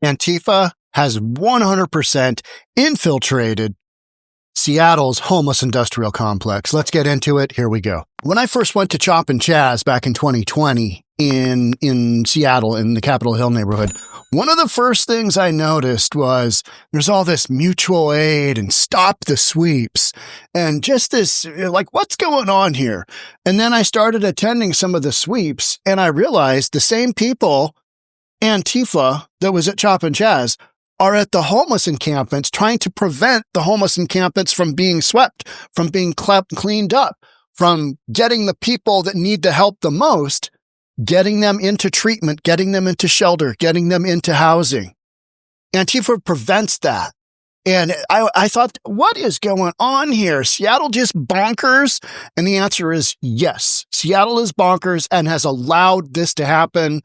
Antifa has 100% infiltrated Seattle's homeless industrial complex. Let's get into it. Here we go. When I first went to 𝗪𝗪𝗧𝗪 back in 2020 in Seattle, in the Capitol Hill neighborhood, one of the first things I noticed was there's all this mutual aid and stop the sweeps and just this, like, what's going on here? And then I started attending some of the sweeps and I realized the same people, Antifa, that was at 𝗪𝗪𝗧𝗪 are at the homeless encampments trying to prevent the homeless encampments from being swept, from being cleaned up, from getting the people that need the help the most, getting them into treatment, getting them into shelter, getting them into housing. Antifa prevents that. And I thought, what is going on here? Seattle just bonkers? And the answer is yes. Seattle is bonkers and has allowed this to happen.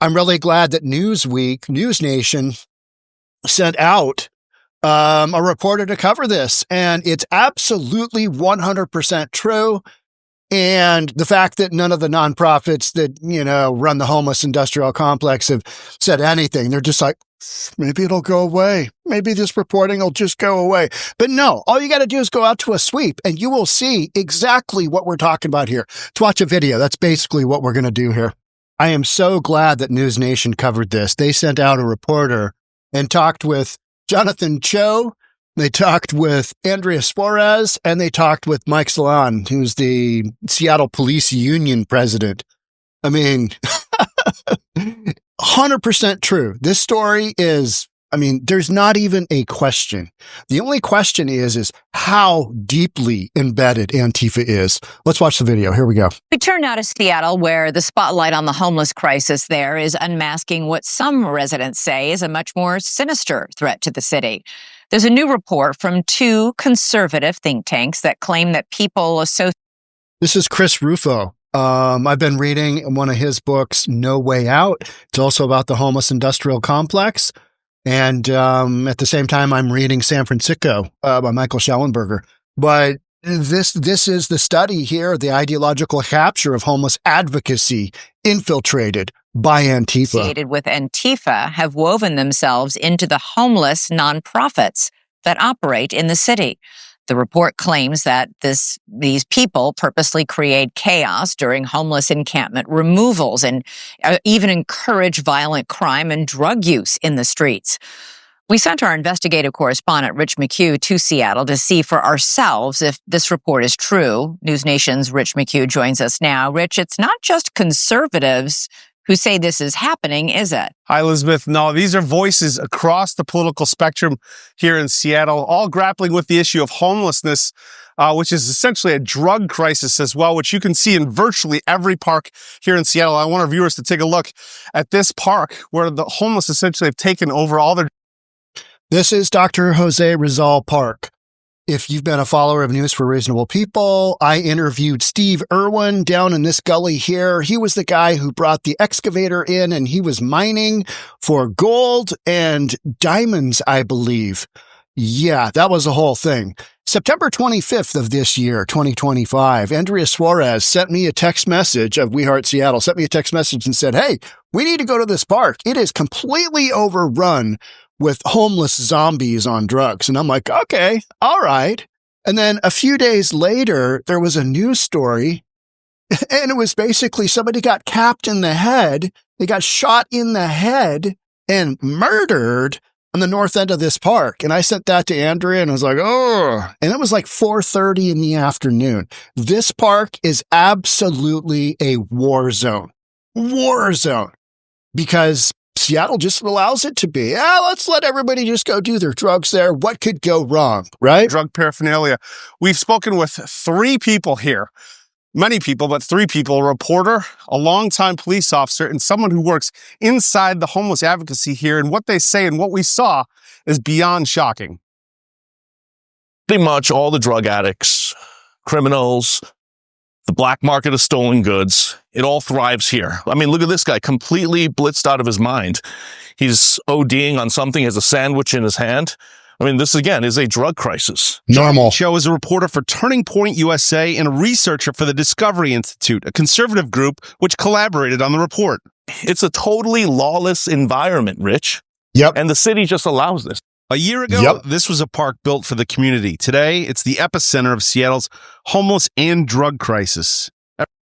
I'm really glad that Newsweek, News Nation, sent out a reporter to cover this, and it's absolutely 100% true. And the fact that none of the nonprofits that, run the homeless industrial complex have said anything, they're just like, maybe it'll go away. Maybe this reporting will just go away. But no, all you got to do is go out to a sweep and you will see exactly what we're talking about here. To watch a video, that's basically what we're going to do here. I am so glad that News Nation covered this. They sent out a reporter and talked with Jonathan Cho, they talked with Andrea Suarez, and they talked with Mike Salon, who's the Seattle Police Union president. I mean, 100% true. This story is, there's not even a question. The only question is how deeply embedded Antifa is. Let's watch the video. Here we go. We turn now to Seattle, where the spotlight on the homeless crisis there is unmasking what some residents say is a much more sinister threat to the city. There's a new report from two conservative think tanks that claim that people associated. This is Chris Rufo. I've been reading one of his books, No Way Out. It's also about the homeless industrial complex. And at the same time, I'm reading San Francisco by Michael Shellenberger. But this is the study here, the ideological capture of homeless advocacy infiltrated by Antifa. Associated with Antifa have woven themselves into the homeless nonprofits that operate in the city. The report claims that these people purposely create chaos during homeless encampment removals and even encourage violent crime and drug use in the streets. We sent our investigative correspondent, 𝗪𝗥𝗘𝗠𝗜, to Seattle to see for ourselves if this report is true. News Nation's 𝗪𝗥𝗘𝗠𝗜 joins us now. Rich, it's not just conservatives who say this is happening, is it? Hi, Elizabeth. No, these are voices across the political spectrum here in Seattle, all grappling with the issue of homelessness, which is essentially a drug crisis as well, which you can see in virtually every park here in Seattle. I want our viewers to take a look at this park where the homeless essentially have taken over all their... This is Dr. Jose Rizal Park. If you've been a follower of News for Reasonable People, I interviewed Steve Irwin down in this gully here. He was the guy who brought the excavator in and he was mining for gold and diamonds, I believe. Yeah, that was the whole thing. September 25th of this year, 2025, Andrea Suarez sent me a text message of We Heart Seattle, sent me a text message and said, hey, we need to go to this park. It is completely overrun with homeless zombies on drugs. And I'm like, okay, all right. And then a few days later, there was a news story, and it was basically somebody got capped in the head. They got shot in the head and murdered on the north end of this park. And I sent that to Andrea, and I was like, oh, and it was like 4:30 in the afternoon. This park is absolutely a war zone, because Seattle just allows it to be. Let's let everybody just go do their drugs there. What could go wrong, right? Drug paraphernalia. We've spoken with three people here. Many people, but three people: a reporter, a longtime police officer, and someone who works inside the homeless advocacy here. And what they say and what we saw is beyond shocking. Pretty much all the drug addicts, criminals, the black market of stolen goods, it all thrives here. I mean, look at this guy, completely blitzed out of his mind. He's ODing on something, has a sandwich in his hand. I mean, this, again, is a drug crisis. Normal. Cho is a reporter for Turning Point USA and a researcher for the Discovery Institute, a conservative group which collaborated on the report. It's a totally lawless environment, Rich. Yep. And the city just allows this. A year ago, this was a park built for the community. Today, it's the epicenter of Seattle's homeless and drug crisis.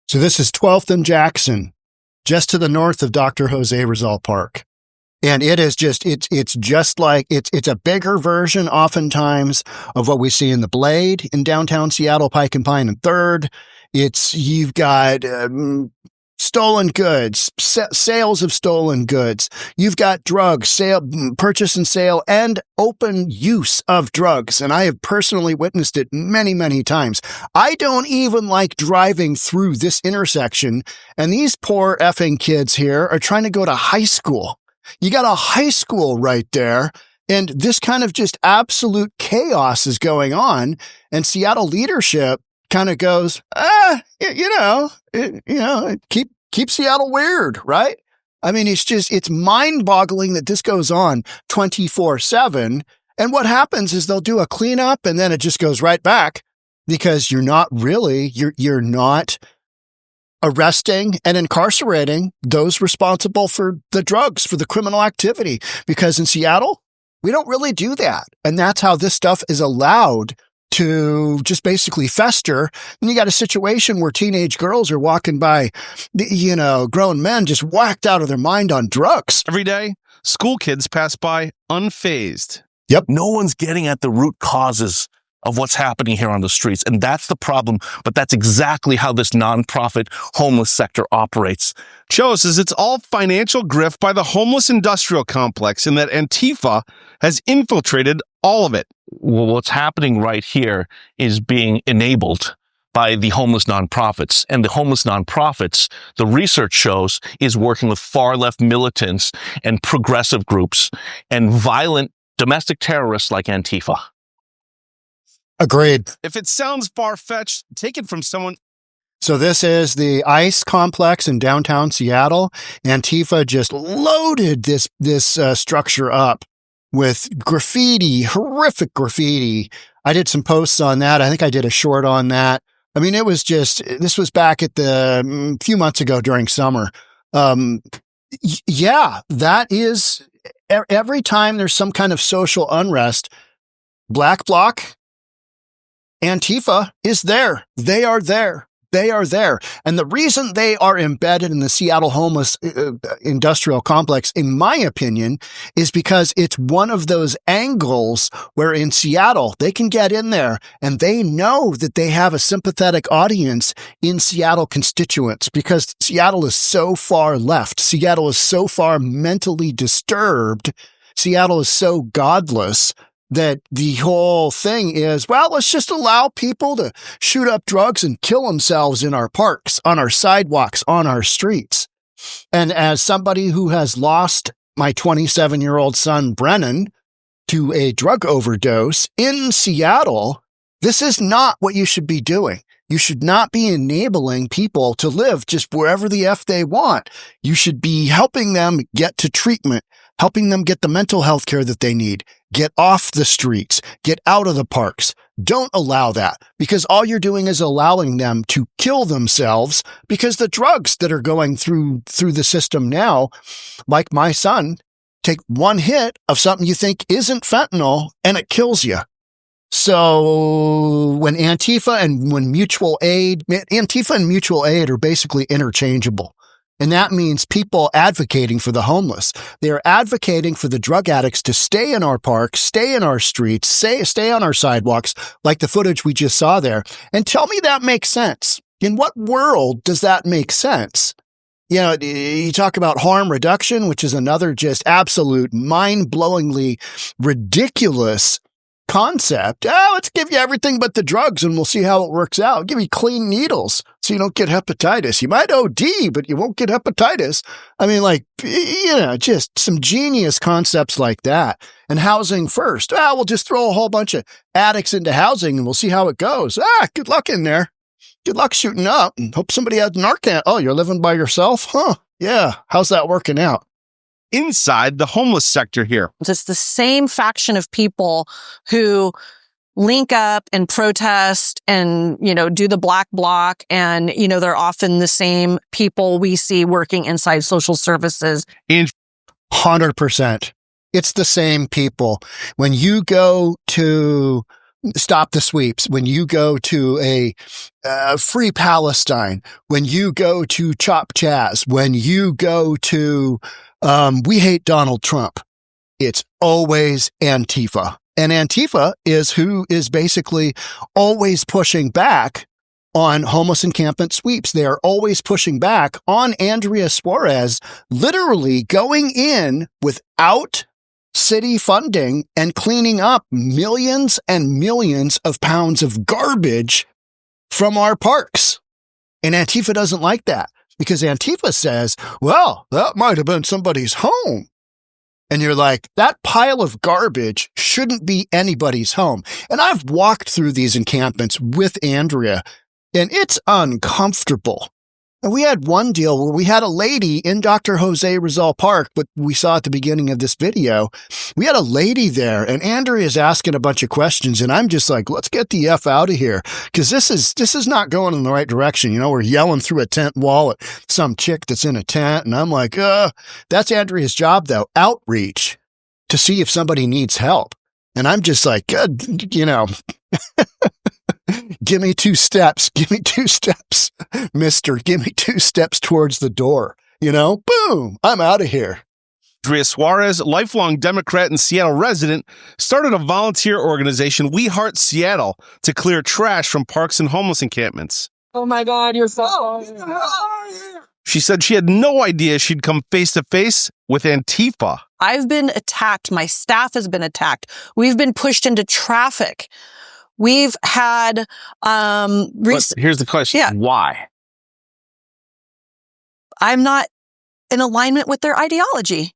So this is 12th and Jackson, just to the north of Dr. Jose Rizal Park. And it is just, it's just like, it's a bigger version oftentimes of what we see in the Blade in downtown Seattle, Pike and Pine and 3rd. You've got stolen goods, sales of stolen goods. You've got drugs, purchase and sale, and open use of drugs. And I have personally witnessed it many, many times. I don't even like driving through this intersection. And these poor effing kids here are trying to go to high school. You got a high school right there. And this kind of just absolute chaos is going on. And Seattle leadership kind of goes, keep Seattle weird, right? I mean, it's mind-boggling that this goes on 24/7. And what happens is they'll do a cleanup and then it just goes right back because you're not arresting and incarcerating those responsible for the drugs, for the criminal activity. Because in Seattle, we don't really do that. And that's how this stuff is allowed to just basically fester. And you got a situation where teenage girls are walking by, grown men just whacked out of their mind on drugs. Every day, school kids pass by unfazed. Yep. No one's getting at the root causes of what's happening here on the streets. And that's the problem. But that's exactly how this nonprofit homeless sector operates. Cho says it's all financial grift by the homeless industrial complex and that Antifa has infiltrated all of it. Well, what's happening right here is being enabled by the homeless nonprofits. And the homeless nonprofits, the research shows, is working with far left militants and progressive groups and violent domestic terrorists like Antifa. Agreed. If it sounds far-fetched, take it from someone. So this is the ICE complex in downtown Seattle. Antifa just loaded this structure up with graffiti, horrific graffiti. I did some posts on that. I think I did a short on that. I mean, this was back at the few months ago during summer. Yeah, that is every time there's some kind of social unrest, Black Bloc, Antifa is there. They are there. They are there. And the reason they are embedded in the Seattle homeless industrial complex, in my opinion, is because it's one of those angles where in Seattle, they can get in there and they know that they have a sympathetic audience in Seattle constituents because Seattle is so far left. Seattle is so far mentally disturbed. Seattle is so godless that the whole thing is, well, let's just allow people to shoot up drugs and kill themselves in our parks, on our sidewalks, on our streets. And as somebody who has lost my 27-year-old son, Brennan, to a drug overdose in Seattle, this is not what you should be doing. You should not be enabling people to live just wherever the F they want. You should be helping them get to treatment, helping them get the mental health care that they need, get off the streets, get out of the parks. Don't allow that because all you're doing is allowing them to kill themselves because the drugs that are going through the system now, like my son, take one hit of something you think isn't fentanyl and it kills you. So when Antifa and mutual aid are basically interchangeable. And that means people advocating for the homeless. They're advocating for the drug addicts to stay in our parks, stay in our streets, stay on our sidewalks, like the footage we just saw there. And tell me that makes sense. In what world does that make sense? You know, you talk about harm reduction, which is another just absolute mind-blowingly ridiculous concept. Let's give you everything but the drugs and we'll see how it works out. Give you clean needles so you don't get hepatitis. You might OD, but you won't get hepatitis. I mean, just some genius concepts like that. And housing first. We'll just throw a whole bunch of addicts into housing and we'll see how it goes. Good luck in there. Good luck shooting up and hope somebody has Narcan. Oh, you're living by yourself? Huh. Yeah. How's that working out? Inside the homeless sector here. It's the same faction of people who link up and protest and, do the Black Bloc. And, they're often the same people we see working inside social services. 100%. It's the same people. When you go to Stop the Sweeps, when you go to a Free Palestine, when you go to Chop Chaz, when you go to We Hate Donald Trump, it's always Antifa. And Antifa is who is basically always pushing back on homeless encampment sweeps. They are always pushing back on 𝗪𝗬𝗧𝗛, literally going in without city funding and cleaning up millions and millions of pounds of garbage from our parks. And Antifa doesn't like that because Antifa says, well, that might have been somebody's home. And you're like, that pile of garbage shouldn't be anybody's home. And I've walked through these encampments with Andrea, and it's uncomfortable. And we had one deal where we had a lady in Dr. 𝗪𝗧𝗛𝗛 Park, what we saw at the beginning of this video. We had a lady there, and Andrea is asking a bunch of questions, and I'm just like, let's get the F out of here, because this is not going in the right direction. You know, we're yelling through a tent wall at some chick that's in a tent, and I'm like, that's Andrea's job, though, outreach, to see if somebody needs help. And I'm just like, you know, give me 2 steps, mister, give me 2 steps towards the door, you know, boom, I'm out of here. 𝗪𝗬𝗧𝗛, lifelong Democrat and Seattle resident, started a volunteer organization, We Heart Seattle, to clear trash from parks and homeless encampments. Oh my God, you're so... She said she had no idea she'd come face to face with Antifa. I've been attacked. My staff has been attacked. We've been pushed into traffic. We've had, Here's the question. Yeah. Why? I'm not in alignment with their ideology.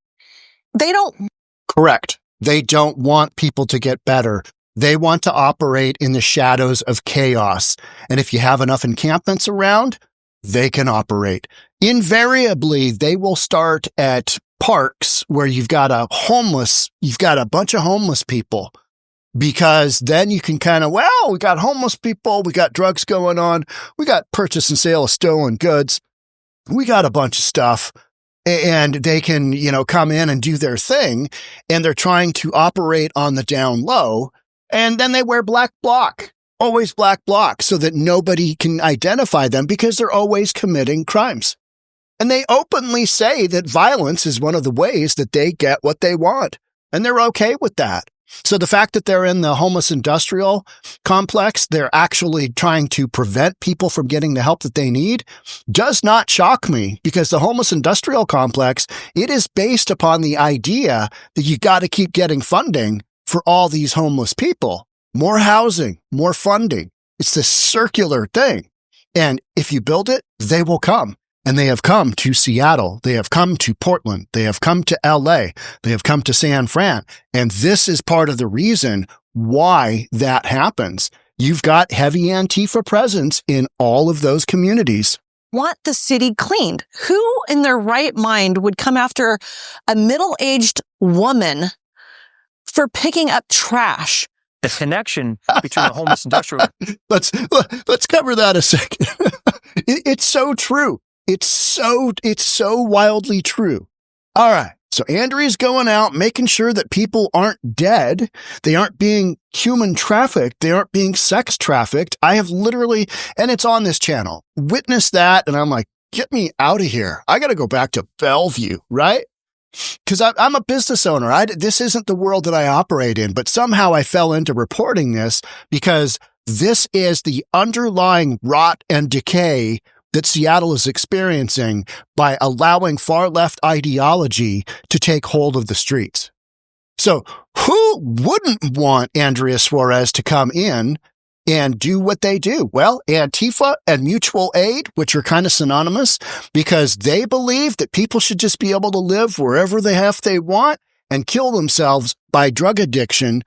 They don't. Correct. They don't want people to get better. They want to operate in the shadows of chaos. And if you have enough encampments around, they can operate. Invariably, they will start at parks where you've got a bunch of homeless people. Because then you can kind of, well, we got homeless people, we got drugs going on, we got purchase and sale of stolen goods, we got a bunch of stuff, and they can, you know, come in and do their thing, and they're trying to operate on the down low, and then they wear black bloc, always black bloc, so that nobody can identify them because they're always committing crimes. And they openly say that violence is one of the ways that they get what they want, and they're okay with that. So the fact that they're in the homeless industrial complex, they're actually trying to prevent people from getting the help that they need, does not shock me, because the homeless industrial complex, it is based upon the idea that you got to keep getting funding for all these homeless people. More housing, more funding. It's this circular thing. And if you build it, they will come. And they have come to Seattle. They have come to Portland. They have come to LA. They have come to San Fran. And this is part of the reason why that happens. You've got heavy Antifa presence in all of those communities. Want the city cleaned. Who in their right mind would come after a middle-aged woman for picking up trash? The connection between the homeless industrial. Let's cover that a second. It's so true. It's so wildly true. All right. So Andrea's going out, making sure that people aren't dead. They aren't being human trafficked. They aren't being sex trafficked. I have literally, and it's on this channel, witnessed that. And I'm like, get me out of here. I got to go back to Bellevue, right? Because I'm a business owner. This isn't the world that I operate in, but somehow I fell into reporting this because this is the underlying rot and decay that Seattle is experiencing by allowing far left ideology to take hold of the streets. So who wouldn't want 𝗪𝗬𝗧𝗛𝗛 to come in and do what they do? Well, Antifa and mutual aid, which are kind of synonymous, because they believe that people should just be able to live wherever they want and kill themselves by drug addiction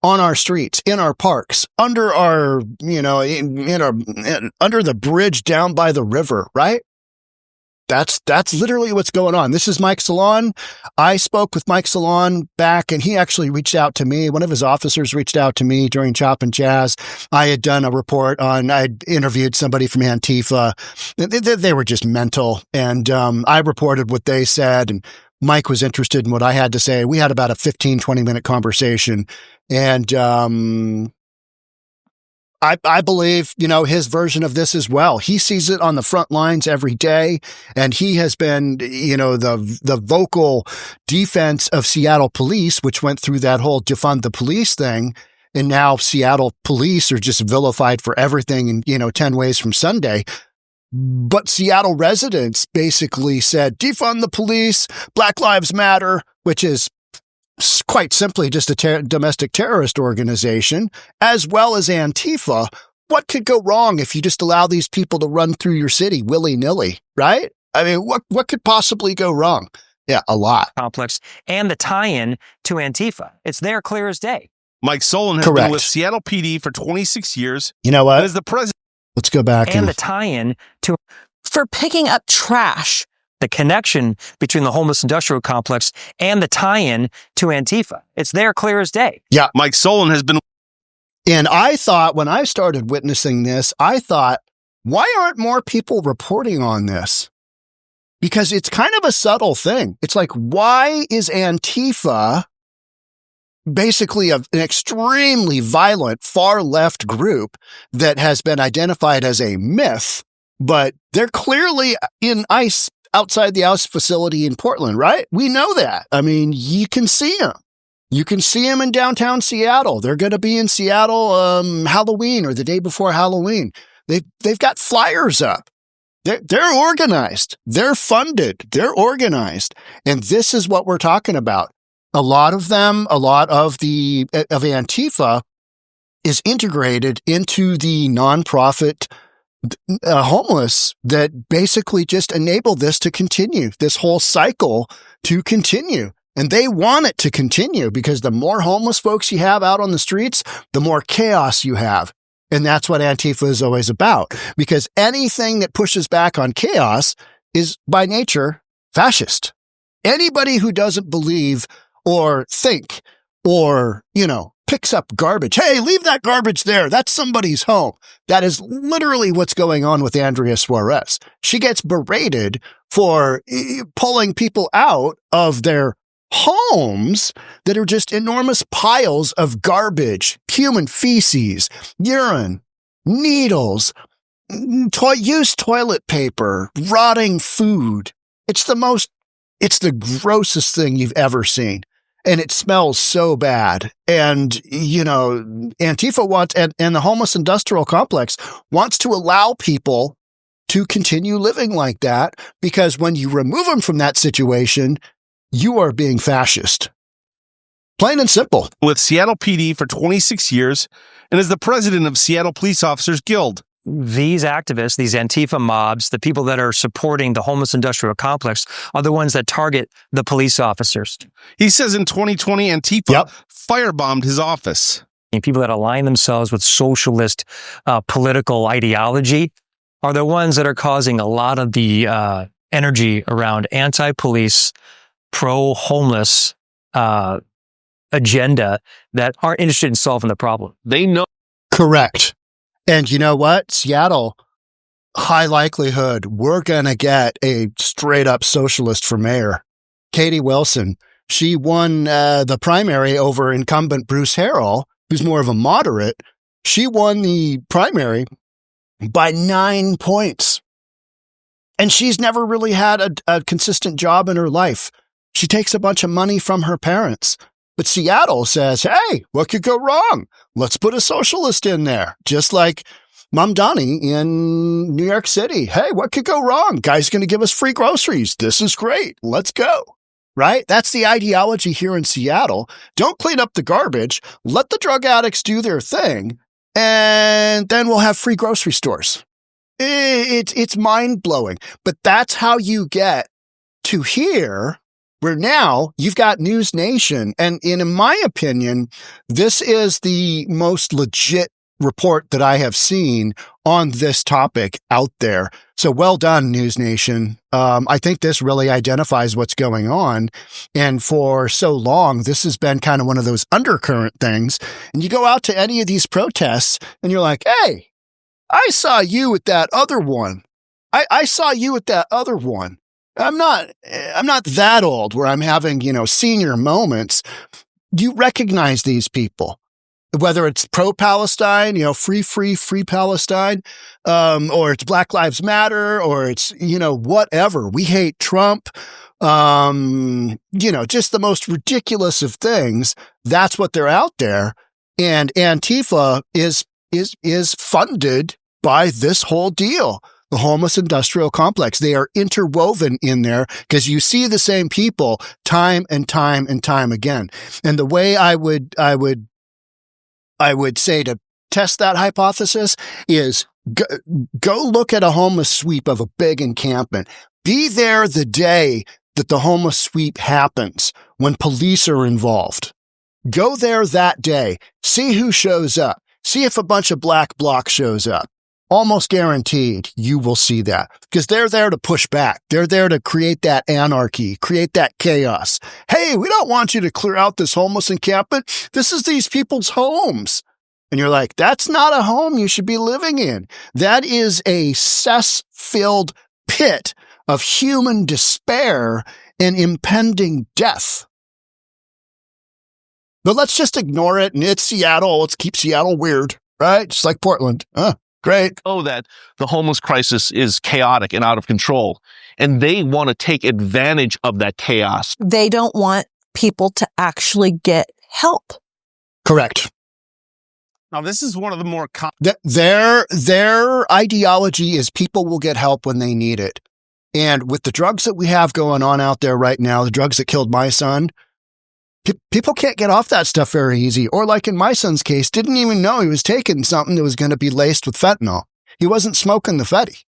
on our streets, in our parks, under our, under the bridge down by the river, right? That's literally what's going on. This is 𝗪𝗧𝗏. I spoke with 𝗪𝗧𝗏 back, and he actually reached out to me. One of his officers reached out to me during Chop and Chaz. I had done a report I'd interviewed somebody from Antifa. They were just mental. And I reported what they said. And Mike was interested in what I had to say. We had about a 15, 20-minute conversation. And I believe, his version of this as well. He sees it on the front lines every day. And he has been, the vocal defense of Seattle police, which went through that whole defund the police thing. And now Seattle police are just vilified for everything in, 10 ways from Sunday. But Seattle residents basically said, defund the police, Black Lives Matter, which is quite simply just a domestic terrorist organization, as well as Antifa. What could go wrong if you just allow these people to run through your city willy-nilly, right? I mean, what could possibly go wrong? Yeah, a lot. Complex and the tie-in to Antifa. It's there clear as day. Mike Solon has Correct. been with Seattle PD for 26 years. You know what? And is the president. Let's go back And the tie-in to For picking up trash. the connection between the homeless industrial complex and the tie-in to Antifa. It's there clear as day. Yeah. Mike Solon has been. And I thought when I started witnessing this, I thought, why aren't more people reporting on this? Because it's kind of a subtle thing. It's like, why is Antifa basically an extremely violent far left group that has been identified as a myth, but they're clearly in ICE outside the ICE facility in Portland, right? We know that. I mean, you can see them. You can see them in downtown Seattle. They're going to be in Seattle Halloween or the day before Halloween. They've got flyers up. They're organized. They're funded. They're organized. And this is what we're talking about. A lot of Antifa is integrated into the nonprofit homeless that basically just enable this to continue, this whole cycle to continue. And they want it to continue because the more homeless folks you have out on the streets, the more chaos you have. And that's what Antifa is always about, because anything that pushes back on chaos is by nature fascist. Anybody who doesn't believe or think or, picks up garbage. Hey, leave that garbage there. That's somebody's home. That is literally what's going on with 𝗪𝗓𝗪𝗧. She gets berated for pulling people out of their homes that are just enormous piles of garbage, human feces, urine, needles, used toilet paper, rotting food. It's the grossest thing you've ever seen. And it smells so bad. And, Antifa wants, and the homeless industrial complex wants to allow people to continue living like that, because when you remove them from that situation, you are being fascist. Plain and simple. With Seattle PD for 26 years and is the president of Seattle Police Officers Guild. These activists, these Antifa mobs, the people that are supporting the homeless industrial complex are the ones that target the police officers. He says in 2020, Antifa firebombed his office. And people that align themselves with socialist political ideology are the ones that are causing a lot of the energy around anti-police, pro-homeless agenda that aren't interested in solving the problem. They know. Correct. And you know what? Seattle, high likelihood, we're going to get a straight up socialist for mayor. Katie Wilson, she won the primary over incumbent Bruce Harrell, who's more of a moderate. She won the primary by 9 points. And she's never really had a consistent job in her life. She takes a bunch of money from her parents. But Seattle says, hey, what could go wrong? Let's put a socialist in there. Just like Mamdani in New York City. Hey, what could go wrong? Guy's going to give us free groceries. This is great. Let's go. Right? That's the ideology here in Seattle. Don't clean up the garbage. Let the drug addicts do their thing. And then we'll have free grocery stores. It's mind-blowing. But that's how you get to here, where now you've got News Nation. And in my opinion, this is the most legit report that I have seen on this topic out there. So well done, News Nation. I think this really identifies what's going on. And for so long, this has been kind of one of those undercurrent things. And you go out to any of these protests and you're like, hey, I saw you at that other one. I saw you at that other one. I'm not that old where I'm having, senior moments. Do you recognize these people? Whether it's pro-Palestine, free Palestine, or it's Black Lives Matter, or it's, whatever. We hate Trump. Just the most ridiculous of things. That's what they're out there. And Antifa is funded by this whole deal. The homeless industrial complex. They are interwoven in there because you see the same people time and time and time again. And the way I would say to test that hypothesis is go look at a homeless sweep of a big encampment. Be there the day that the homeless sweep happens when police are involved. Go there that day. See who shows up. See if a bunch of black bloc shows up. Almost guaranteed you will see that because they're there to push back. They're there to create that anarchy, create that chaos. Hey, we don't want you to clear out this homeless encampment. This is these people's homes. And you're like, that's not a home you should be living in. That is a cess-filled pit of human despair and impending death. But let's just ignore it. And it's Seattle. Let's keep Seattle weird, right? Just like Portland. Great. Oh, that the homeless crisis is chaotic and out of control. And they want to take advantage of that chaos. They don't want people to actually get help. Correct. Now, this is one of the more Their ideology is people will get help when they need it. And with the drugs that we have going on out there right now, the drugs that killed my son, people can't get off that stuff very easy. Or like in my son's case, didn't even know he was taking something that was going to be laced with fentanyl. He wasn't smoking the Fetty.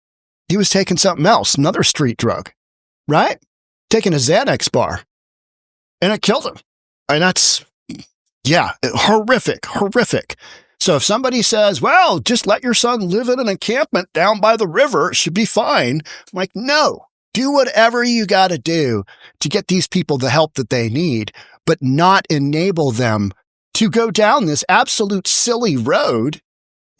He was taking something else, another street drug, right? Taking a Xanax bar. And it killed him. And that's, horrific. So if somebody says, well, just let your son live in an encampment down by the river, it should be fine. I'm like, no, do whatever you got to do to get these people the help that they need, but not enable them to go down this absolute silly road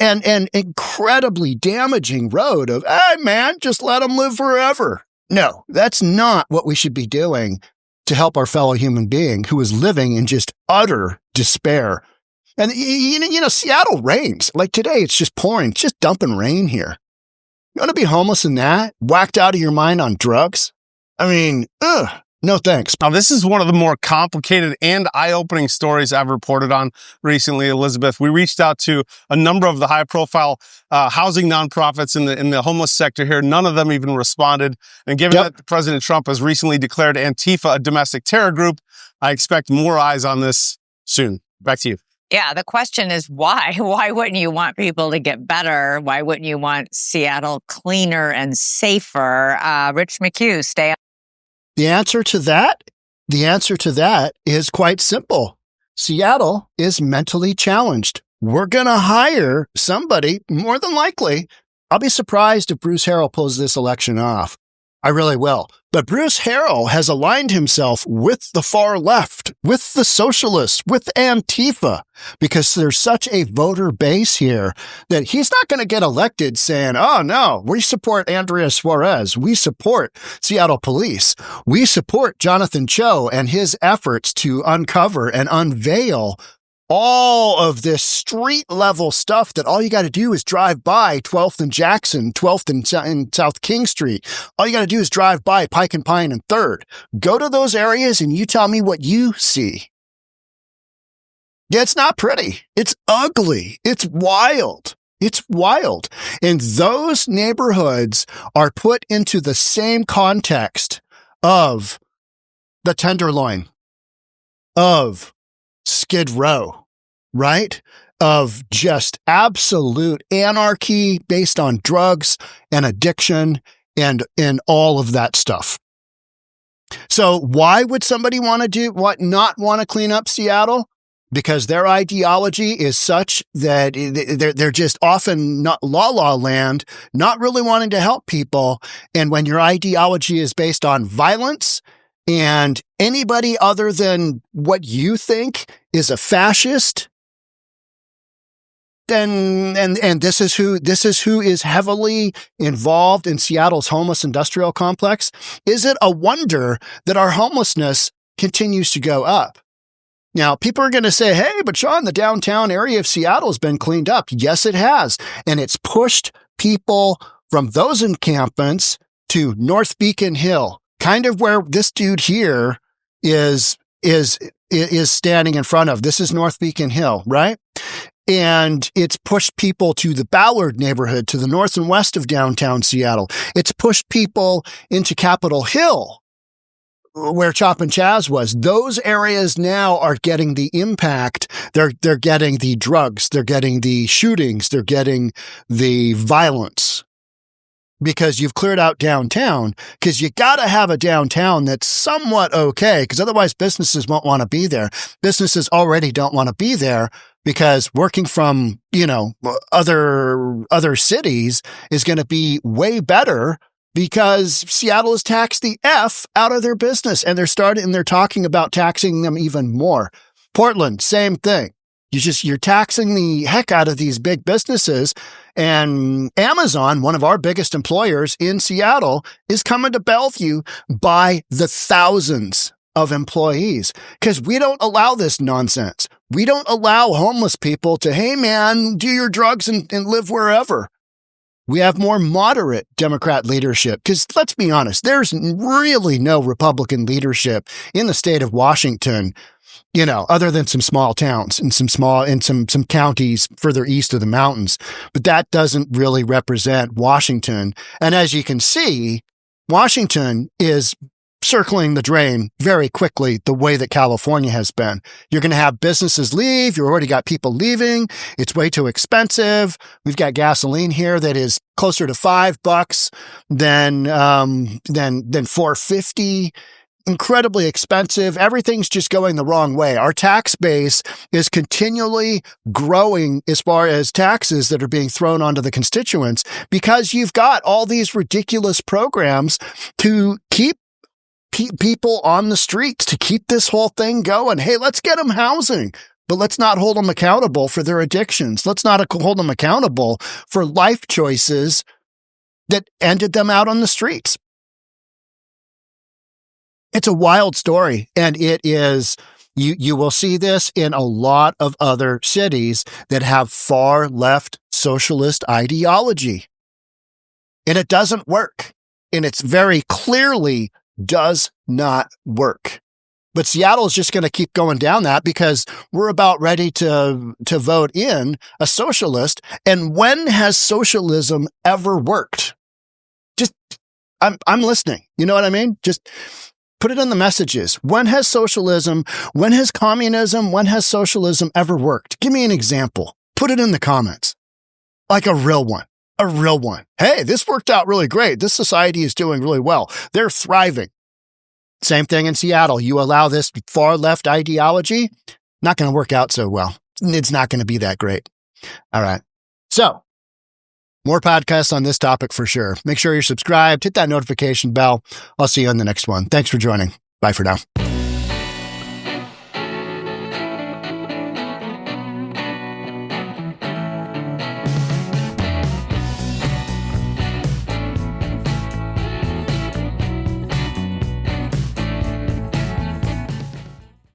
and incredibly damaging road of, hey, man, just let them live forever. No, that's not what we should be doing to help our fellow human being who is living in just utter despair. And, Seattle rains. Like today, it's just pouring. It's just dumping rain here. You want to be homeless in that? Whacked out of your mind on drugs? I mean, no thanks. Now, this is one of the more complicated and eye-opening stories I've reported on recently, Elizabeth. We reached out to a number of the high-profile housing nonprofits in the homeless sector here. None of them even responded. And given that President Trump has recently declared Antifa a domestic terror group, I expect more eyes on this soon. Back to you. Yeah, the question is why? Why wouldn't you want people to get better? Why wouldn't you want Seattle cleaner and safer? Rich McHugh, stay on. The answer to that is quite simple. Seattle is mentally challenged. We're going to hire somebody, more than likely. I'll be surprised if Bruce Harrell pulls this election off. I really will. But Bruce Harrell has aligned himself with the far left, with the socialists, with Antifa, because there's such a voter base here that he's not going to get elected saying, oh, no, we support Andrea Suarez. We support Seattle police. We support Jonathan Cho and his efforts to uncover and unveil all of this street level stuff that all you got to do is drive by 12th and Jackson, 12th and South King Street. All you got to do is drive by Pike and Pine and 3rd. Go to those areas and you tell me what you see. Yeah, it's not pretty. It's ugly. It's wild. It's wild. And those neighborhoods are put into the same context of the Tenderloin, of Skid Row, right? Of just absolute anarchy based on drugs and addiction and all of that stuff. So why would somebody not want to clean up Seattle? Because their ideology is such that they're just often not la land, not really wanting to help people. And when your ideology is based on violence, and anybody other than what you think is a fascist, and this is who is heavily involved in Seattle's homeless industrial complex. Is it a wonder that our homelessness continues to go up? Now, people are going to say, hey, but Sean, the downtown area of Seattle has been cleaned up. Yes, it has. And it's pushed people from those encampments to North Beacon Hill, kind of where this dude here is standing in front of. This is North Beacon Hill, right? And it's pushed people to the Ballard neighborhood, to the north and west of downtown Seattle. It's pushed people into Capitol Hill, where 𝗪𝗡𝗠𝗏 Chaz was. Those areas now are getting the impact. They're getting the drugs. They're getting the shootings. They're getting the violence. Because you've cleared out downtown, because you got to have a downtown that's somewhat okay, because otherwise businesses won't want to be there. Businesses already don't want to be there because working from, other cities is going to be way better because Seattle has taxed the F out of their business, and they're talking about taxing them even more. Portland, same thing. You're taxing the heck out of these big businesses, and Amazon, one of our biggest employers in Seattle, is coming to Bellevue by the thousands of employees because we don't allow this nonsense. We don't allow homeless people to, hey man, do your drugs and live wherever. We have more moderate Democrat leadership because let's be honest, there's really no Republican leadership in the state of Washington, other than some small towns and some counties further east of the mountains. But that doesn't really represent Washington. And as you can see, Washington is circling the drain very quickly the way that California has been. You're going to have businesses leave. You already got people leaving. It's way too expensive. We've got gasoline here that is closer to $5 than $4.50. Incredibly expensive. Everything's just going the wrong way. Our tax base is continually growing as far as taxes that are being thrown onto the constituents because you've got all these ridiculous programs to keep people on the streets, to keep this whole thing going. Hey, let's get them housing, but let's not hold them accountable for their addictions. Let's not hold them accountable for life choices that ended them out on the streets. It's a wild story, and it is, you will see this in a lot of other cities that have far left socialist ideology. And it doesn't work. And it's very clearly does not work. But Seattle is just going to keep going down that because we're about ready to vote in a socialist. And when has socialism ever worked? I'm listening. You know what I mean? Just put it in the messages. When has socialism, when has communism, when has socialism ever worked? Give me an example. Put it in the comments. Like a real one. A real one. Hey, this worked out really great. This society is doing really well. They're thriving. Same thing in Seattle. You allow this far left ideology, not going to work out so well. It's not going to be that great. All right. So, more podcasts on this topic for sure. Make sure you're subscribed, hit that notification bell. I'll see you on the next one. Thanks for joining. Bye for now.